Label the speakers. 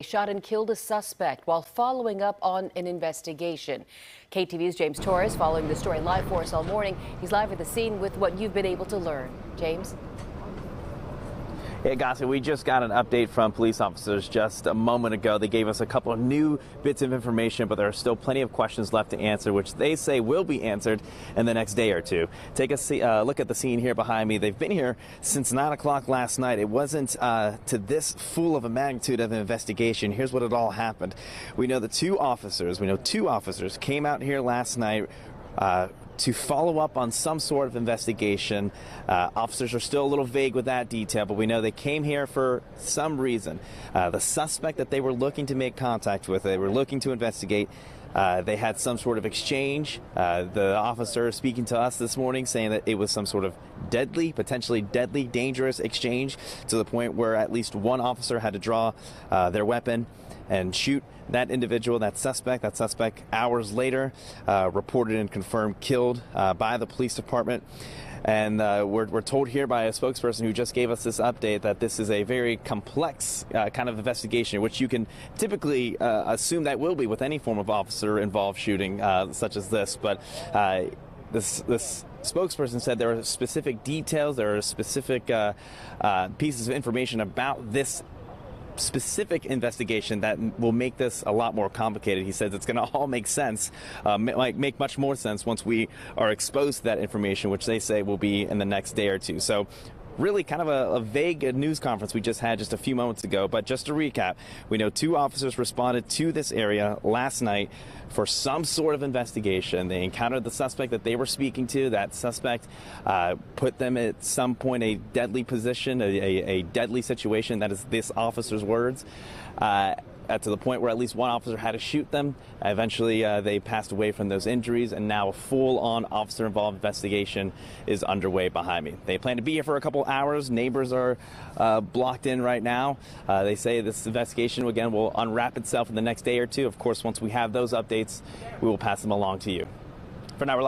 Speaker 1: Shot and killed a suspect while following up on an investigation. KTVU's James Torres following the story live for us all morning. He's live at the scene with what you've been able to learn. James?
Speaker 2: Yeah, Gossi, we just got an update from police officers just a moment ago. They gave us a couple of new bits of information, but there are still plenty of questions left to answer, which they say will be answered in the next day or two. Take a look at the scene here behind me. They've been here since 9 o'clock last night. It wasn't to this full of a magnitude of an investigation. Here's what it all happened. We know two officers came out here last night to follow up on some sort of investigation. Officers are still a little vague with that detail, but we know they came here for some reason. The suspect that they were looking to make contact with, they were looking to investigate, they had some sort of exchange. The officer speaking to us this morning saying that it was some sort of deadly, potentially deadly, dangerous exchange to the point where at least one officer had to draw their weapon and shoot that individual, that suspect hours later reported and confirmed killed by the police department. And we're told here by a spokesperson who just gave us this update that this is a very complex kind of investigation, which you can typically assume that will be with any form of officer-involved shooting such as this. But this spokesperson said there are specific details, there are specific pieces of information about this specific investigation that will make this a lot more complicated. He says it's going to all make sense, make much more sense once we are exposed to that information, which they say will be in the next day or two. So really kind of a vague news conference we just had just a few moments ago. But just to recap, we know two officers responded to this area last night for some sort of investigation. They encountered the suspect that they were speaking to. That suspect put them at some point a deadly position, a deadly situation. That is this officer's words. To the point where at least one officer had to shoot them. Eventually, they passed away from those injuries, and now a full-on officer-involved investigation is underway behind me. They plan to be here for a couple hours. Neighbors are blocked in right now. They say this investigation, again, will unwrap itself in the next day or two. Of course, once we have those updates, we will pass them along to you. For now, we're live.